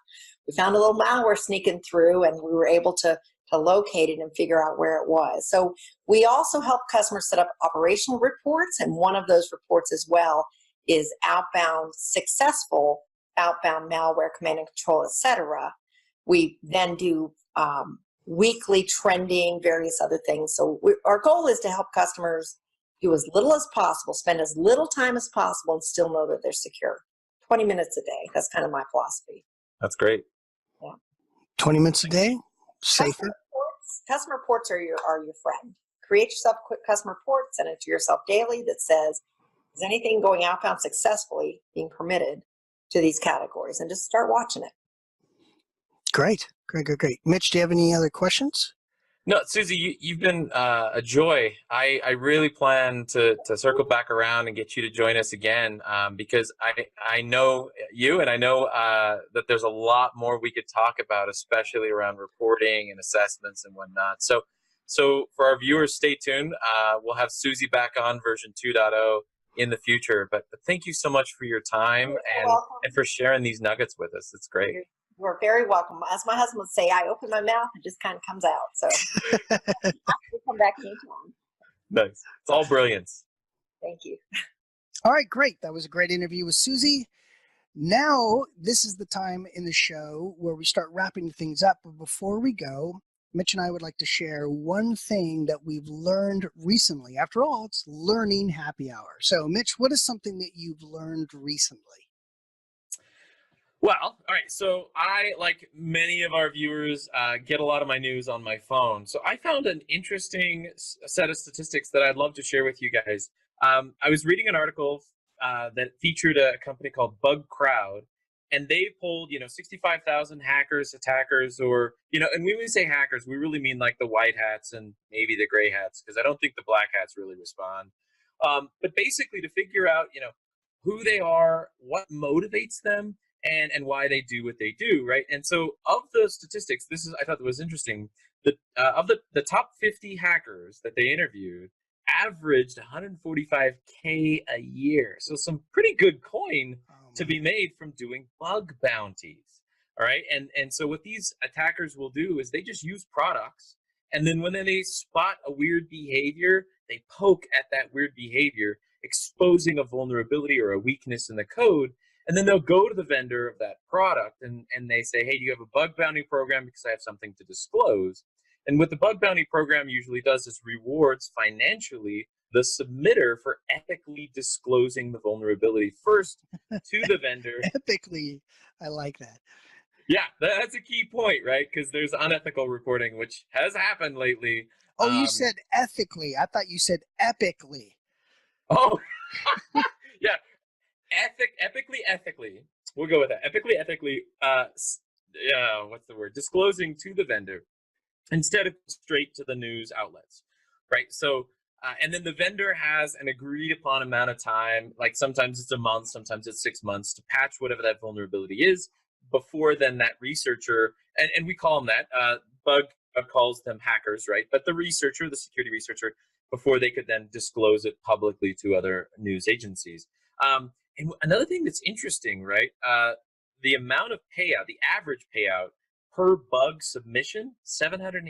we found a little malware sneaking through, and we were able to locate it and figure out where it was. So we also help customers set up operational reports, and one of those reports as well is successful outbound malware command and control, etc. We then do weekly trending, various other things. So our goal is to help customers do as little as possible, spend as little time as possible, and still know that they're secure. 20 minutes a day. That's kind of my philosophy. That's great. Yeah. 20 minutes a day? Safer? Customer reports are your friend. Create yourself a quick customer report, send it to yourself daily that says, is anything going outbound successfully being permitted to these categories? And just start watching it. Great. Mitch, do you have any other questions? No, Suzi, you've been a joy. I really plan to circle back around and get you to join us again, because I know you, and I know that there's a lot more we could talk about, especially around reporting and assessments and whatnot. So for our viewers, stay tuned. We'll have Suzi back on version 2.0 in the future. But thank you so much for your time and for sharing these nuggets with us. It's great. You're very welcome. As my husband would say, I open my mouth, it just kind of comes out. So we'll come back anytime. Nice. It's all brilliance. Thank you. All right, great. That was a great interview with Suzi. Now, this is the time in the show where we start wrapping things up. But before we go, Mitch and I would like to share one thing that we've learned recently. After all, it's Learning Happy Hour. So, Mitch, what is something that you've learned recently? Well, all right. So I, like many of our viewers, get a lot of my news on my phone. So I found an interesting set of statistics that I'd love to share with you guys. I was reading an article that featured a company called Bug Crowd, and they polled, 65,000 hackers, attackers, or, and when we say hackers, we really mean like the white hats and maybe the gray hats, because I don't think the black hats really respond. But basically to figure out, who they are, what motivates them, and why they do what they do, right? And so of the statistics, I thought that was interesting, of the top 50 hackers that they interviewed averaged 145K a year. So some pretty good coin to be made from doing bug bounties, all right? And so what these attackers will do is they just use products, and then when they spot a weird behavior, they poke at that weird behavior, exposing a vulnerability or a weakness in the code. And then they'll go to the vendor of that product and they say, hey, do you have a bug bounty program? Because I have something to disclose. And what the bug bounty program usually does is rewards financially the submitter for ethically disclosing the vulnerability first to the vendor. Ethically, I like that. Yeah, that's a key point, right? Because there's unethical reporting, which has happened lately. Oh, you said ethically. I thought you said epically. Oh, yeah. Ethically, we'll go with that. Ethically, what's the word? Disclosing to the vendor instead of straight to the news outlets, right? So, and then the vendor has an agreed upon amount of time, like sometimes it's a month, sometimes it's 6 months, to patch whatever that vulnerability is before then that researcher, and we call them that, Bug calls them hackers, right? But the researcher, the security researcher, before they could then disclose it publicly to other news agencies. And another thing that's interesting, right? The amount of payout, the average payout per bug submission, $783,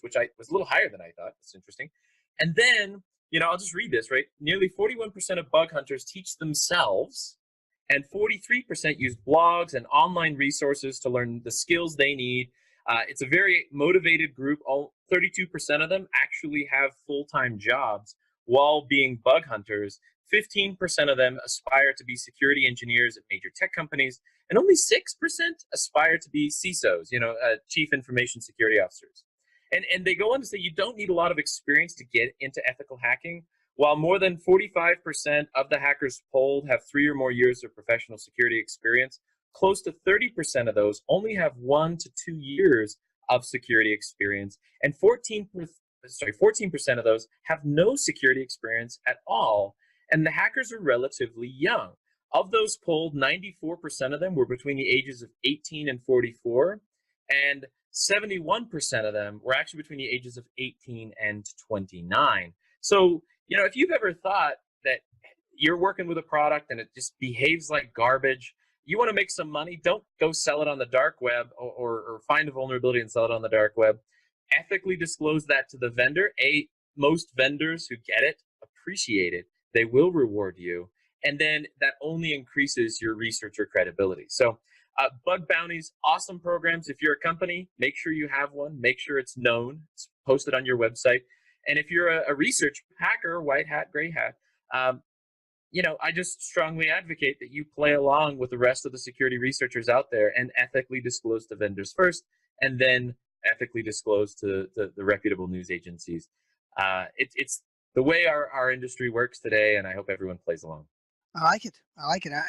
which was a little higher than I thought. That's interesting. And then, I'll just read this, right? Nearly 41% of bug hunters teach themselves, and 43% use blogs and online resources to learn the skills they need. It's a very motivated group. All 32% of them actually have full-time jobs while being bug hunters. 15% of them aspire to be security engineers at major tech companies, and only 6% aspire to be CISOs, Chief Information Security Officers. And they go on to say you don't need a lot of experience to get into ethical hacking. While more than 45% of the hackers polled have 3 or more years of professional security experience, close to 30% of those only have 1 to 2 years of security experience, and 14% of those have no security experience at all. And the hackers are relatively young. Of those polled, 94% of them were between the ages of 18 and 44, and 71% of them were actually between the ages of 18 and 29. So, if you've ever thought that you're working with a product and it just behaves like garbage, you want to make some money, don't go sell it on the dark web or find a vulnerability and sell it on the dark web. Ethically disclose that to the vendor. Most vendors who get it appreciate it. They will reward you. And then that only increases your researcher credibility. So bug bounties, awesome programs. If you're a company, make sure you have one. Make sure it's known. It's posted on your website. And if you're a research hacker, white hat, gray hat, I just strongly advocate that you play along with the rest of the security researchers out there and ethically disclose to vendors first, and then ethically disclose to the reputable news agencies. It's the way our industry works today, and I hope everyone plays along. I like it.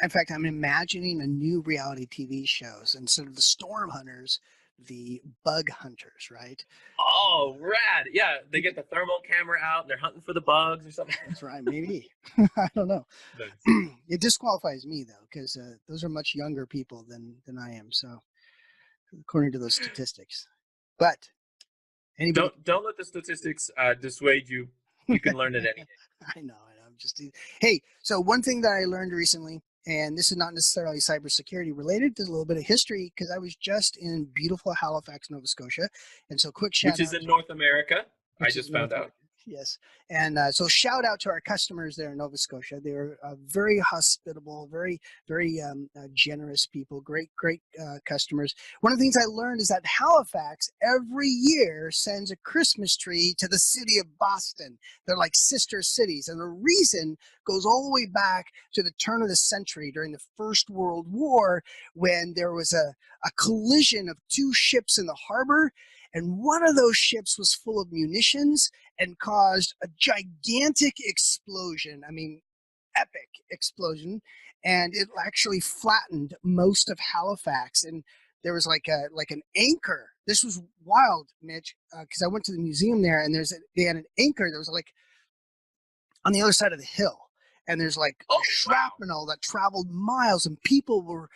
In fact, I'm imagining a new reality TV shows instead of the storm hunters, the bug hunters, right? Oh, rad. Yeah, they get the thermal camera out and they're hunting for the bugs or something. That's right, maybe. I don't know. It disqualifies me, though, because those are much younger people than I am, so according to those statistics. But anybody... Don't let the statistics dissuade you. You can learn it any day. I know. Hey, so one thing that I learned recently, and this is not necessarily cybersecurity related, there's a little bit of history, because I was just in beautiful Halifax, Nova Scotia. And so quick shout out. Which is in North America, I just found out. Yes. And so shout out to our customers there in Nova Scotia. They were very hospitable, very, very generous people, great customers. One of the things I learned is that Halifax every year sends a Christmas tree to the city of Boston. They're like sister cities. And the reason goes all the way back to the turn of the century during the First World War, when there was a collision of 2 ships in the harbor. And one of those ships was full of munitions and caused a gigantic explosion. I mean, epic explosion. And it actually flattened most of Halifax. And there was like an anchor. This was wild, Mitch, because I went to the museum there, and they had an anchor that was like on the other side of the hill. And there's like shrapnel that traveled miles, and people were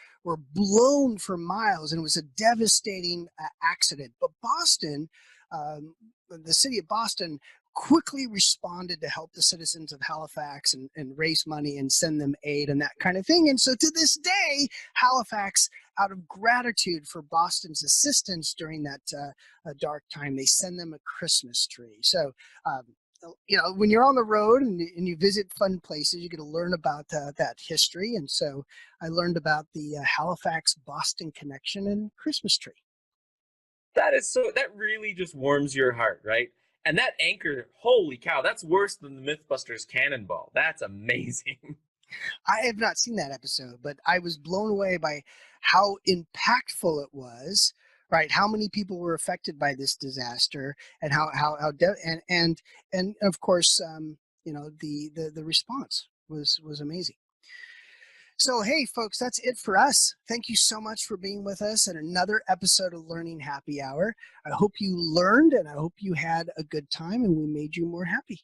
blown for miles, and it was a devastating accident. But Boston, the city of Boston, quickly responded to help the citizens of Halifax and raise money and send them aid and that kind of thing. And so to this day, Halifax, out of gratitude for Boston's assistance during that dark time, they send them a Christmas tree. So when you're on the road and you visit fun places, you get to learn about that history. And so I learned about the Halifax-Boston connection and Christmas tree. That really just warms your heart, right? And that anchor, holy cow, that's worse than the Mythbusters cannonball. That's amazing. I have not seen that episode, but I was blown away by how impactful it was. Right, how many people were affected by this disaster, and and of course, the response was amazing. So, hey, folks, that's it for us. Thank you so much for being with us in another episode of Learning Happy Hour. I hope you learned, and I hope you had a good time, and we made you more happy.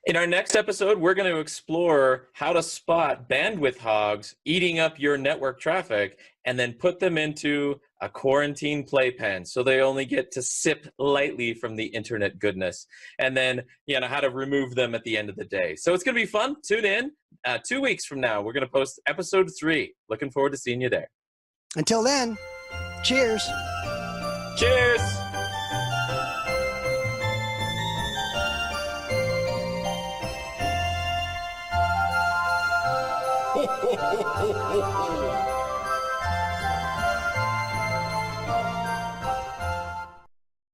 In our next episode, we're going to explore how to spot bandwidth hogs eating up your network traffic and then put them into a quarantine playpen so they only get to sip lightly from the internet goodness, and then how to remove them at the end of the day. So it's going to be fun. Tune in 2 weeks from now. We're going to post episode 3. Looking forward to seeing you there. Until then, cheers. Cheers. ho, ho, ho, ho, ho.